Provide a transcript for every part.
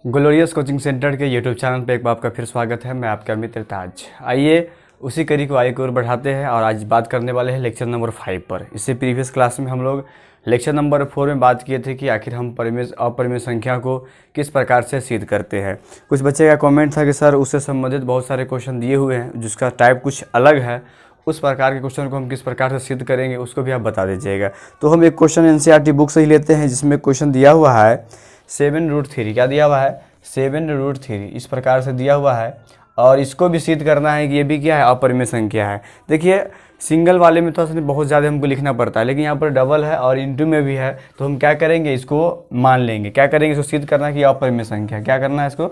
Glorious coaching centre के YouTube channel पे एक बार आपका फिर स्वागत है। मैं आपका मित्र ताज। आइए उसी कड़ी को आगे की ओर बढ़ाते हैं और आज बात करने वाले हैं लेक्चर नंबर 5 पर। इससे प्रीवियस क्लास में हम लोग लेक्चर नंबर 4 में बात किए थे कि आखिर हम अपरिमेय संख्या को किस प्रकार से सिद्ध करते हैं। कुछ बच्चे का कमेंट था कि सर उससे संबंधित बहुत सारे क्वेश्चन दिए हुए हैं जिसका टाइप कुछ अलग है, उस प्रकार के क्वेश्चन को हम किस प्रकार से सिद्ध करेंगे उसको भी आप बता दीजिएगा। तो हम एक क्वेश्चन एनसीईआरटी बुक से ही लेते हैं जिसमें क्वेश्चन दिया हुआ है 7√3। क्या दिया हुआ है? 7√3 इस प्रकार से दिया हुआ है और इसको भी सिद्ध करना है कि ये भी क्या है, अपरिमेय संख्या है। देखिए सिंगल वाले में तो असल में बहुत ज़्यादा हमको लिखना पड़ता है, लेकिन यहाँ पर डबल है और इंटू में भी है, तो हम क्या करेंगे, इसको मान लेंगे। क्या करेंगे, इसको सिद्ध करना है कि अपरिमेय संख्या। क्या करना है, इसको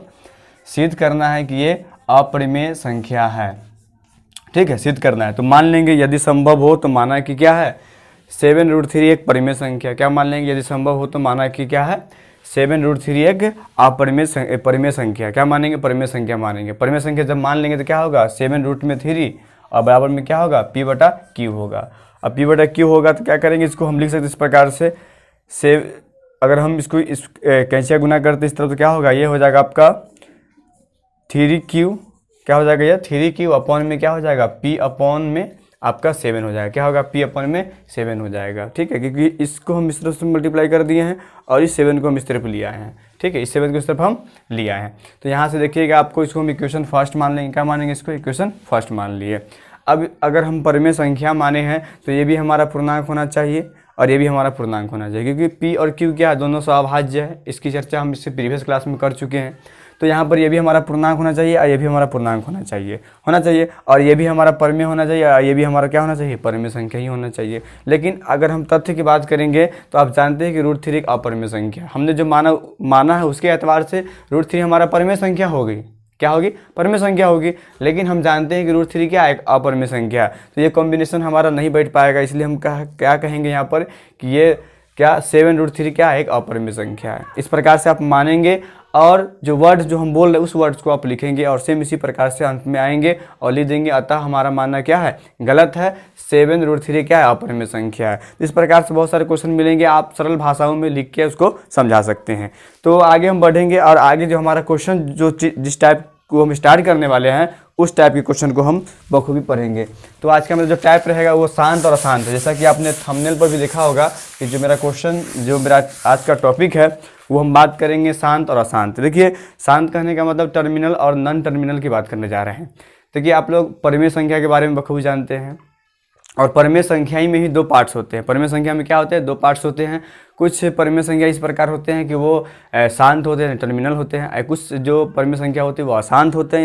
सिद्ध करना है कि ये अपरिमेय संख्या है। ठीक है, सिद्ध करना है तो मान लेंगे यदि संभव हो तो माना कि क्या है 7√3 एक परिमेय संख्या। क्या मान लेंगे, यदि संभव हो तो माना कि क्या है 7√3 एक परिमेय संख्या। क्या मानेंगे, परिमेय संख्या मानेंगे। परिमेय संख्या जब मान लेंगे तो क्या होगा 7√3 और बराबर में क्या होगा P/Q होगा। अब P/Q होगा तो क्या करेंगे, इसको हम लिख सकते हैं इस प्रकार से अगर हम इसको कैंचिया गुना करते इस तरफ तो क्या होगा, ये हो जाएगा आपका 3Q। क्या हो जाएगा, ये 3Q अपॉन में क्या हो जाएगा P अपॉन में आपका 7 हो जाएगा। क्या होगा, P अपॉन में 7 हो जाएगा। ठीक है, क्योंकि इसको हम इस तरफ से मल्टीप्लाई कर दिए हैं और इस 7 को हम इस तरफ लिया है। ठीक है, इस 7 को इस तरफ हम लिया है। तो यहाँ से देखिएगा आपको इसको हम इक्वेशन फर्स्ट मान लेंगे। क्या मानेंगे, इसको इक्वेशन फर्स्ट मान लिए। अब अगर हम परिमेय संख्या माने हैं तो ये भी हमारा पूर्णांक होना चाहिए और ये भी हमारा पूर्णांक होना चाहिए, क्योंकि P और Q क्या है, दोनों अभाज्य है। इसकी चर्चा हम इससे प्रीवियस क्लास में कर चुके हैं। तो यहाँ पर ये भी हमारा पूर्णांक होना चाहिए और ये भी हमारा पूर्णांक होना चाहिए और ये भी हमारा परिमेय होना चाहिए और ये भी हमारा क्या होना चाहिए, परिमेय संख्या ही होना चाहिए। लेकिन अगर हम तथ्य की बात करेंगे तो आप जानते हैं कि √3 एक अपरिमेय संख्या। हमने जो माना है उसके एतबार से √3 हमारा परिमेय संख्या होगी। क्या होगी, परिमेय संख्या होगी। लेकिन हम जानते हैं कि √3 क्या एक अपरिमेय संख्या है, तो ये कॉम्बिनेशन हमारा नहीं बैठ पाएगा। इसलिए हम क्या कहेंगे यहाँ पर कि ये क्या 7√3 क्या एक अपरिमेय संख्या है। इस प्रकार से आप मानेंगे और जो वर्ड जो हम बोल रहे हैं उस वर्ड्स को आप लिखेंगे और सेम इसी प्रकार से अंत में आएंगे और लिख देंगे। अतः हमारा मानना क्या है, गलत है। 7√3 क्या है, अपरिमेय संख्या है। इस प्रकार से बहुत सारे क्वेश्चन मिलेंगे, आप सरल भाषाओं में लिख के उसको समझा सकते हैं। तो आगे हम बढ़ेंगे और आगे जो हमारा क्वेश्चन जो जिस टाइप को हम स्टार्ट करने वाले हैं उस टाइप के क्वेश्चन को हम बखूबी पढ़ेंगे। तो आज का मेरा जो टाइप रहेगा वो शांत और अशांत है। जैसा कि आपने थंबनेल पर भी देखा होगा कि जो मेरा आज का टॉपिक है वो हम बात करेंगे शांत और अशांत। देखिए शांत कहने का मतलब टर्मिनल और नॉन टर्मिनल की बात करने जा रहे हैं। देखिए आप लोग परिमेय संख्या के बारे में बखूबी जानते हैं और परिमेय संख्या ही में ही 2 पार्ट्स होते हैं। परिमेय संख्या में क्या होते हैं, 2 पार्ट्स होते हैं। कुछ परिमेय संख्या इस प्रकार होते हैं कि वो शांत होते हैं, टर्मिनल होते हैं। कुछ जो परिमेय संख्या होती है वो अशांत होते हैं,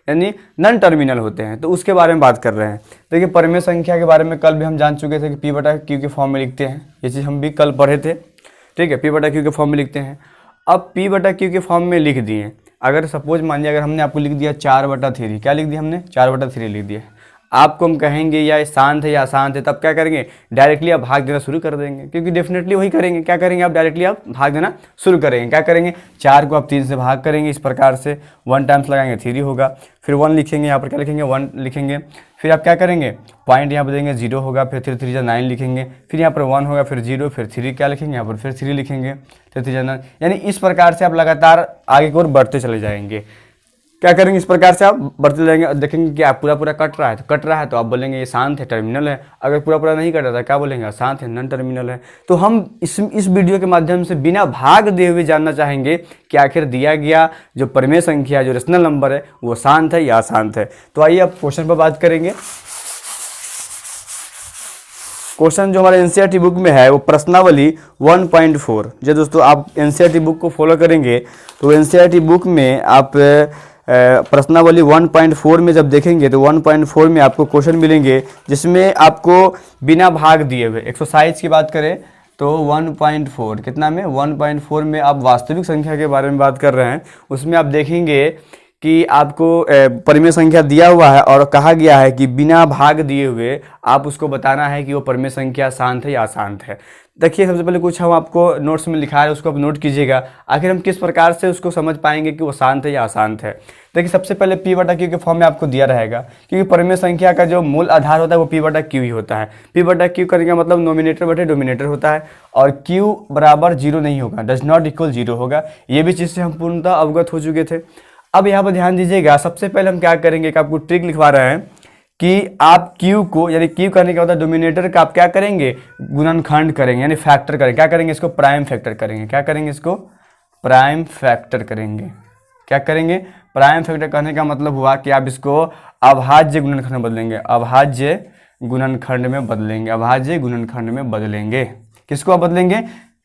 यानी नॉन टर्मिनल होते हैं। तो उसके बारे में बात कर रहे हैं। देखिए परिमेय संख्या के बारे में कल भी हम जान चुके थे कि P/Q के फॉर्म में लिखते हैं। ये चीज़ हम भी कल पढ़े थे। ठीक है, P/Q के फॉर्म में लिखते हैं। अब P/Q के फॉर्म में लिख दिए। अगर सपोज मानिए अगर हमने आपको लिख दिया 4/3। क्या लिख दिया हमने, 4/3 लिख दिया। आपको हम कहेंगे या शांत है या अशांत है, तब क्या करेंगे, डायरेक्टली आप भाग देना शुरू कर देंगे, क्योंकि डेफिनेटली वही करेंगे। क्या करेंगे आप, डायरेक्टली आप भाग देना शुरू करेंगे। क्या करेंगे, 4 को आप 3 से भाग करेंगे। इस प्रकार से 1 टाइम्स लगाएंगे 3 होगा, फिर 1 लिखेंगे, यहाँ पर क्या लिखेंगे 1 लिखेंगे। फिर आप क्या करेंगे, पॉइंट यहाँ पर देंगे 0 होगा, फिर 3 9 लिखेंगे, फिर यहाँ पर 1 होगा, फिर 0, फिर 3 क्या लिखेंगे यहाँ पर, फिर 3 लिखेंगे, फिर 3 9। यानी इस प्रकार से आप लगातार आगे की ओर बढ़ते चले जाएंगे। क्या करेंगे, इस प्रकार से आप बढ़ते जाएंगे और देखेंगे कि आप पूरा कट रहा है तो आप बोलेंगे ये शांत है, टर्मिनल है। अगर पूरा नहीं कट रहा था क्या बोलेंगे, अशांत है, नॉन टर्मिनल है। तो हम इस वीडियो के माध्यम से बिना भाग दिए हुए जानना चाहेंगे कि आखिर दिया गया जो परिमेय संख्या जो रेशनल नंबर है वो शांत है या अशांत है। तो आइए अब क्वेश्चन पर बात करेंगे। क्वेश्चन जो हमारे एनसीईआरटी बुक में है वो प्रश्नावली 1.4। जो दोस्तों आप एनसीईआरटी बुक को फॉलो करेंगे तो एनसीईआरटी बुक में आप प्रश्नावली 1.4 में जब देखेंगे तो 1.4 में आपको क्वेश्चन मिलेंगे जिसमें आपको बिना भाग दिए हुए, एक्सरसाइज की बात करें तो 1.4 कितना में 1.4 में आप वास्तविक संख्या के बारे में बात कर रहे हैं। उसमें आप देखेंगे कि आपको परिमेय संख्या दिया हुआ है और कहा गया है कि बिना भाग दिए हुए आप उसको बताना है कि वो परिमेय संख्या शांत है या अशांत है। देखिए सबसे पहले कुछ हम आपको नोट्स में लिखा है, उसको आप नोट कीजिएगा। आखिर हम किस प्रकार से उसको समझ पाएंगे कि वो शांत है या अशांत है। देखिए सबसे पहले पी बटा क्यू के फॉर्म में आपको दिया रहेगा, क्योंकि परिमेय संख्या का जो मूल आधार होता है वो पी बटा क्यू ही होता है। पी बटा क्यू करने का मतलब नोमिनेटर बटे डोमिनेटर होता है, और क्यू बराबर जीरो नहीं होगा, डज नॉट इक्वल जीरो होगा। ये भी चीज़ से हम पूर्णतः अवगत हो चुके थे। अब यहाँ पर ध्यान दीजिएगा, सबसे पहले हम क्या करेंगे कि आपको ट्रिक लिखवा रहे हैं कि आप Q को, यानी Q करने का मतलब डोमिनेटर का आप क्या करेंगे, गुणनखंड करेंगे, यानी फैक्टर करेंगे। क्या करेंगे, इसको प्राइम फैक्टर करेंगे। क्या करेंगे, इसको प्राइम फैक्टर करेंगे। क्या करेंगे, प्राइम फैक्टर करने का मतलब हुआ कि आप इसको अभाज्य गुणनखंड में बदलेंगे। अभाज्य गुणनखंड में बदलेंगे। अभाज्य गुणनखंड में बदलेंगे। किसको आप बदलेंगे,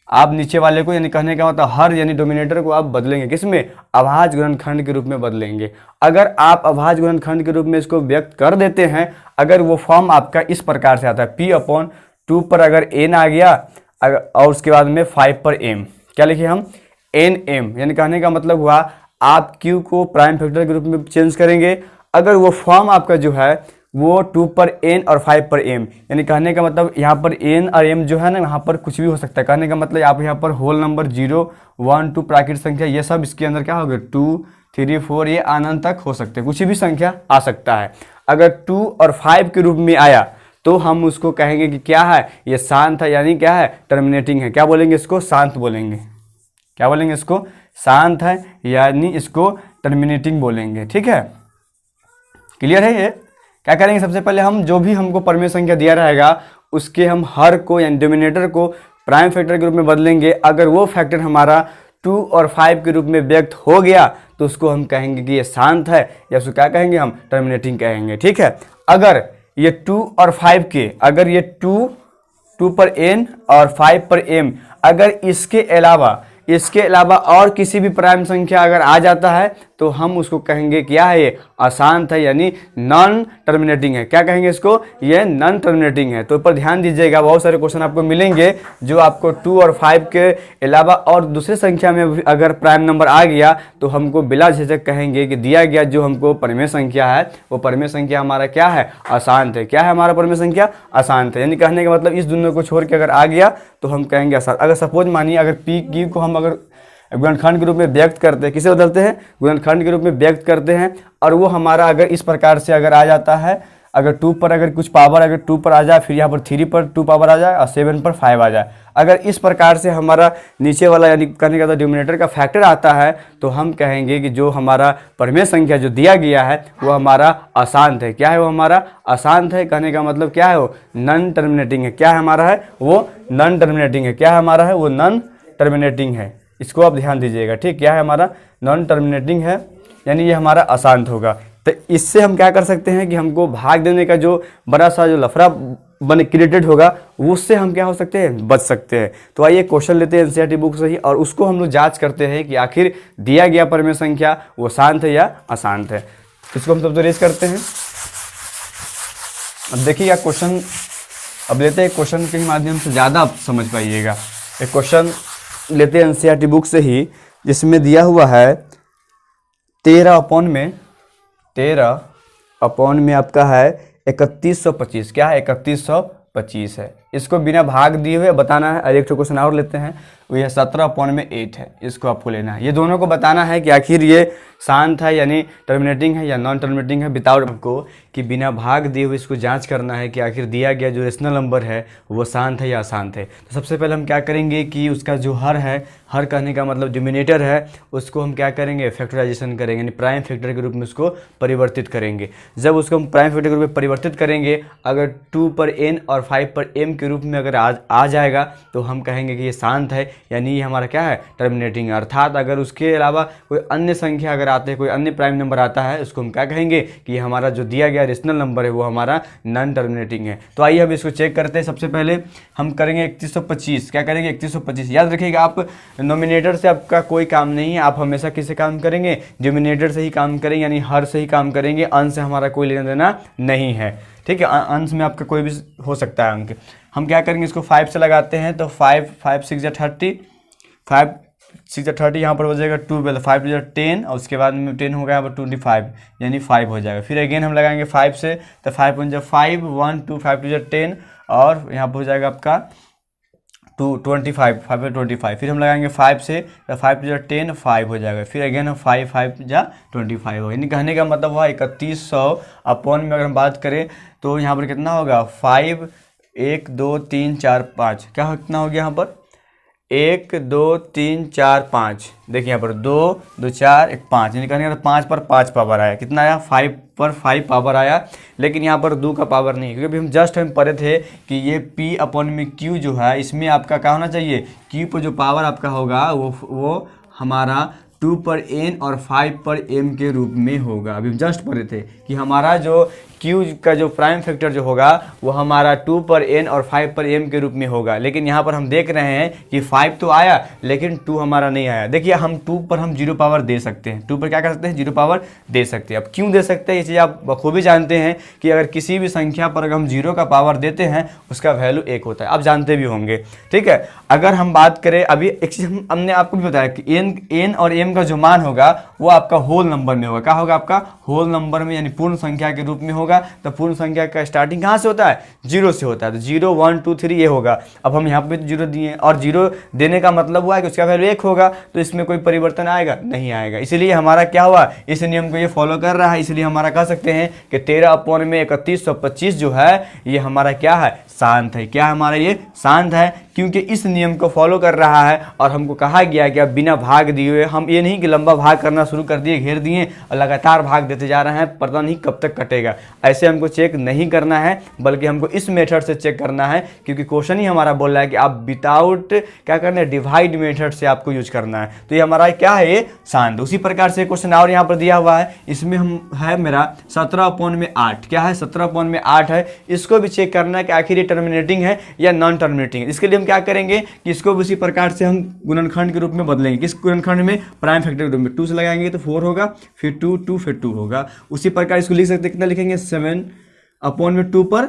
आप नीचे वाले को, यानी कहने का मतलब हर यानी डोमिनेटर को आप बदलेंगे किसमें, अभाज्य गुणनखंड के रूप में बदलेंगे। अगर आप अभाज्य गुणनखंड के रूप में इसको व्यक्त कर देते हैं, अगर वो फॉर्म आपका इस प्रकार से आता है, p/2 पर अगर n आ गया और उसके बाद में 5 पर m, क्या लिखे हम, nm, यानी कहने का मतलब हुआ आप q को प्राइम फैक्टर के रूप में चेंज करेंगे। अगर वो फॉर्म आपका जो है वो 2 पर n और 5 पर m, यानी कहने का मतलब यहाँ पर n और m जो है ना, यहाँ पर कुछ भी हो सकता है। कहने का मतलब आप यहाँ पर होल नंबर 0, 1, 2 प्राकृतिक संख्या, ये सब इसके अंदर क्या हो गया, 2, 3, 4, ये अनंत तक हो सकते हैं, कुछ भी संख्या आ सकता है। अगर 2 और 5 के रूप में आया तो हम उसको कहेंगे कि क्या है, ये शांत है, यानी क्या है, टर्मिनेटिंग है। क्या बोलेंगे, इसको शांत बोलेंगे। क्या बोलेंगे, इसको शांत है, यानी इसको टर्मिनेटिंग बोलेंगे। ठीक है, क्लियर है ये। क्या करेंगे, सबसे पहले हम जो भी हमको परिमेय संख्या दिया रहेगा उसके हम हर को यानी डोमिनेटर को प्राइम फैक्टर के रूप में बदलेंगे। अगर वो फैक्टर हमारा 2 और 5 के रूप में व्यक्त हो गया तो उसको हम कहेंगे कि ये शांत है, या उसको क्या कहेंगे, हम टर्मिनेटिंग कहेंगे। ठीक है, अगर ये 2 और 5 के, अगर ये 2 पर n और 5 पर m, अगर इसके अलावा और किसी भी प्राइम संख्या अगर आ जाता है तो हम उसको कहेंगे क्या है, ये अशांत है, यानी नॉन टर्मिनेटिंग है। क्या कहेंगे इसको, ये नॉन टर्मिनेटिंग है। तो ऊपर ध्यान दीजिएगा, बहुत सारे क्वेश्चन आपको मिलेंगे जो आपको 2 और 5 के अलावा और दूसरी संख्या में अगर प्राइम नंबर आ गया तो हमको बिला झिझक कहेंगे कि दिया गया जो हमको परिमेय संख्या है वो परिमेय संख्या हमारा क्या है, अशांत है। क्या है हमारा परिमेय संख्या, अशांत है। यानी कहने का मतलब इस दोनों को छोड़ के अगर आ गया तो हम कहेंगे अशांत। अगर सपोज मानिए अगर पी क्यू को हम अगर गुणनखंड के रूप में व्यक्त करते हैं, किसे बदलते हैं, गुणनखंड के रूप में व्यक्त करते हैं, और वो हमारा अगर इस प्रकार से अगर आ जाता है, अगर 2 पर अगर कुछ पावर अगर 2 पर आ जाए, फिर यहाँ पर 3 पर 2 पावर आ जाए और 7 पर 5 आ जाए, अगर इस प्रकार से हमारा नीचे वाला यानी कहने का डिनोमिनेटर का फैक्टर आता है तो हम कहेंगे कि जो हमारा परिमेय संख्या जो दिया गया है वो हमारा अशांत है। क्या है, वो हमारा अशांत है। कहने का मतलब क्या है, वो नॉन टर्मिनेटिंग है। क्या है हमारा है, वो नॉन टर्मिनेटिंग है। क्या है हमारा है, वो नॉन टर्मिनेटिंग है। इसको आप ध्यान दीजिएगा। ठीक, क्या है हमारा, नॉन टर्मिनेटिंग है, यानी ये हमारा अशांत होगा। तो इससे हम क्या कर सकते हैं कि हमको भाग देने का जो बड़ा सा जो लफड़ा बन क्रिएटेड होगा उससे हम क्या हो सकते हैं, बच सकते हैं। तो आइए क्वेश्चन लेते हैं एनसीईआरटी बुक से ही, और उसको हम लोग जांच करते हैं कि आखिर दिया गया परिमेय संख्या वो शांत है या अशांत है। इसको हम सब तो रेज करते हैं। अब देखिएगा क्वेश्चन, अब लेते हैं क्वेश्चन के माध्यम से ज़्यादा आप समझ पाइएगा। एक क्वेश्चन लेते हैं एनसीईआरटी बुक से ही, जिसमें दिया हुआ है 13/13 में आपका है 3125। क्या है, 3125 है। इसको बिना भाग दिए हुए बताना है। और एक क्वेश्चन और लेते हैं, वो यह 17/8 है। इसको आपको लेना है। ये दोनों को बताना है कि आखिर ये शांत है यानी टर्मिनेटिंग है या नॉन टर्मिनेटिंग है। विदाउट आपको कि बिना भाग दिए हुए इसको जांच करना है कि आखिर दिया गया जो रेशनल नंबर है वो शांत है या अशांत है। तो सबसे पहले हम क्या करेंगे कि उसका जो हर है, हर कहने का मतलब डिनोमिनेटर है, उसको हम क्या करेंगे, फैक्टराइजेशन करेंगे, यानी प्राइम फैक्टर के रूप में उसको परिवर्तित करेंगे। जब उसको हम प्राइम फैक्टर के रूप में परिवर्तित करेंगे, अगर 2 पर n और 5 पर m के रूप में अगर आ जाएगा तो हम कहेंगे कि ये शांत है, यानी ये हमारा क्या है, टर्मिनेटिंग है। अर्थात अगर उसके अलावा कोई अन्य संख्या अगर आते हैं, कोई अन्य प्राइम नंबर आता है, उसको हम क्या कहेंगे कि हमारा जो दिया गया रेशनल नंबर है वो हमारा नॉन टर्मिनेटिंग है। तो आइए हम इसको चेक करते हैं। सबसे पहले हम करेंगे 3125। क्या करेंगे, 3125। याद रखिएगा, आप नोमिनेटर से आपका कोई काम नहीं है, आप हमेशा किससे काम करेंगे, डिनोमिनेटर से ही काम करेंगे, यानी हर से ही काम करेंगे। अंश से हमारा कोई लेना देना नहीं है। ठीक है, अंश में आपका कोई भी हो सकता है अंक। हम क्या करेंगे, इसको 5 से लगाते हैं तो 5 6 30, 5 6 30, यहाँ पर हो जाएगा 12, 5 10, और उसके बाद में 10 होगा यहाँ पर 25, यानी 5 हो जाएगा। फिर अगेन हम लगाएंगे 5 से तो 5 1 5 1 2 5 2 10, और यहाँ पर हो जाएगा आपका 25, 5 पे 25, फिर हम लगाएंगे 5 से, तो 5 जा 10, 5 हो जाएगा, फिर अगेन 5, 5 जा 25 होगा। यानी कहने का मतलब हुआ 3100 अपॉन में अगर हम बात करें तो यहाँ पर कितना होगा 5, 1 2 3 4 5, क्या कितना हो गया यहाँ पर 1 2 3 4 5, देखिए यहाँ पर 2 2 4 1 5, यानी कहने का 5 पर 5 पावर आया, कितना आया 5 पर 5 पावर आया। लेकिन यहाँ पर 2 का पावर नहीं, क्योंकि अभी हम जस्ट हम पढ़े थे कि ये P अपॉन में Q जो है इसमें आपका क्या होना चाहिए, Q पर जो पावर आपका होगा वो हमारा 2 पर n और 5 पर m के रूप में होगा। अभी हम जस्ट पढ़े थे कि हमारा जो Q का जो प्राइम फैक्टर जो होगा वो हमारा 2 पर n और 5 पर m के रूप में होगा। लेकिन यहाँ पर हम देख रहे हैं कि 5 तो आया लेकिन 2 हमारा नहीं आया। देखिए हम 2 पर हम 0 पावर दे सकते हैं, 2 पर क्या कर सकते हैं 0 पावर दे सकते हैं। अब क्यों दे सकते हैं ये चीज़ आप बखूबी जानते हैं कि अगर किसी भी संख्या पर अगर हम 0 का पावर देते हैं उसका वैल्यू 1 होता है, आप जानते भी होंगे। ठीक है, अगर हम बात करें अभी एक चीज़ हमने आपको भी बताया कि n और m का जो मान होगा वो आपका होल नंबर में होगा। क्या होगा आपका होल नंबर में, यानी पूर्ण संख्या के रूप में होगा। तो पूर्ण संख्या का स्टार्टिंग कहाँ से होता है 0 से होता है, तो 0 1 2 3 ये होगा। अब हम यहाँ पे 0 दिए और 0 देने का मतलब हुआ है कि उसका वैल्यू 1 होगा, तो इसमें कोई परिवर्तन आएगा नहीं आएगा। इसीलिए हमारा क्या हुआ, इस नियम को ये फॉलो कर रहा है। इसलिए हमारा कह सकते हैं कि 13 अपॉन में 3125 जो है ये हमारा क्या है शांत है। क्या हमारा ये शांत है, क्योंकि इस नियम को फॉलो कर रहा है। और हमको कहा गया कि अब बिना भाग दिए हुए हम ये नहीं कि लंबा भाग करना शुरू कर दिए, घेर दिए और लगातार भाग देते जा रहे हैं, पता नहीं कब तक कटेगा। ऐसे हमको चेक नहीं करना है, बल्कि हमको इस मेथड से चेक करना है, क्योंकि क्वेश्चन ही हमारा बोल रहा है कि आप विदाउट क्या करना है डिवाइड मेथड से आपको यूज करना है। तो ये हमारा क्या है ये शांत। उसी प्रकार से क्वेश्चन और यहाँ पर दिया हुआ है, इसमें हम है मेरा 17 अपॉन में 8, क्या है 17 अपॉन में 8 है। इसको भी चेक करना है कि आखिर ये टर्मिनेटिंग है या नॉन टर्मिनेटिंग है। इसके लिए हम क्या करेंगे कि इसको भी उसी प्रकार से हम गुणनखंड के रूप में बदलेंगे। किस गुणनखंड में, प्राइम फैक्टर के रूप में। 2 से लगाएंगे तो 4 होगा, फिर 2 2 फिर 2 होगा। उसी प्रकार इसको लिख सकते हैं, कितना लिखेंगे 7 अपॉन में 2 पर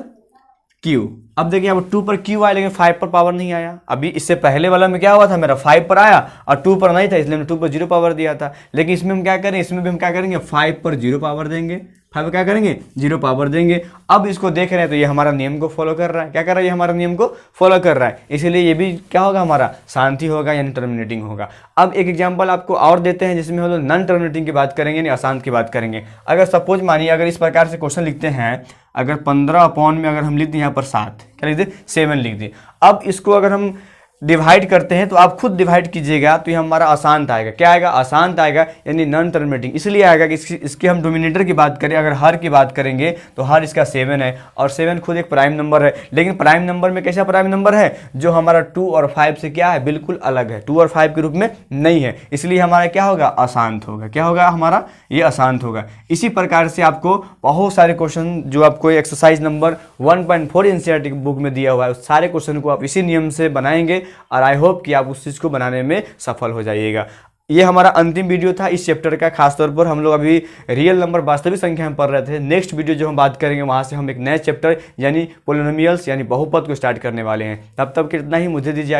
Q। अब देखिए यहाँ पर 2 पर Q आया लेकिन 5 पर पावर नहीं आया। अभी इससे पहले वाला में क्या हुआ था, मेरा 5 पर आया और 2 पर नहीं था, इसलिए हमने 2 पर 0 पावर दिया था। लेकिन इसमें हम क्या करें, इसमें भी हम क्या करेंगे 5 पर 0 पावर देंगे, 5 क्या करेंगे 0 पावर देंगे। अब इसको देख रहे हैं तो ये हमारा नियम को फॉलो कर रहा है। क्या कर रहा है, ये हमारा नियम को फॉलो कर रहा है, इसीलिए ये भी क्या होगा हमारा शांति होगा यानी टर्मिनेटिंग होगा। अब एक एग्जांपल आपको और देते हैं जिसमें हम लोग नॉन टर्मिनेटिंग की बात करेंगे, यानी अशांत की बात करेंगे। अगर सपोज मानिए अगर इस प्रकार से क्वेश्चन लिखते हैं, अगर 15 अपॉन में अगर हम लिख दें यहाँ पर 7, क्या लिख दें 7 लिख दें। अब इसको अगर हम डिवाइड करते हैं तो आप खुद डिवाइड कीजिएगा तो ये हमारा अशांत आएगा। क्या आएगा, अशांत आएगा यानी नॉन टर्मिनेटिंग। इसलिए आएगा कि इसके हम डोमिनेटर की बात करें, अगर हर की बात करेंगे तो हर इसका 7 है और 7 खुद एक प्राइम नंबर है। लेकिन प्राइम नंबर में कैसा प्राइम नंबर है, जो हमारा 2 और 5 से क्या है बिल्कुल अलग है, 2 और 5 के रूप में नहीं है। इसलिए हमारा क्या होगा अशांत होगा। क्या होगा हमारा ये अशांत होगा। इसी प्रकार से आपको बहुत सारे क्वेश्चन जो आपको एक्सरसाइज नंबर 1.4 एनसीईआरटी की बुक में दिया हुआ है, उस सारे क्वेश्चन को आप इसी नियम से बनाएंगे और आई होप कि आप उस चीज़ को बनाने में सफल हो जाइएगा। ये हमारा अंतिम वीडियो था इस चैप्टर का। खासतौर पर हम लोग अभी रियल नंबर वास्तविक संख्या में पढ़ रहे थे। नेक्स्ट वीडियो जो हम बात करेंगे वहाँ से हम एक नया चैप्टर यानी पोलिनोमियल्स यानी बहुपद को स्टार्ट करने वाले हैं। तब तक इतना ही, मुझे दीजिए।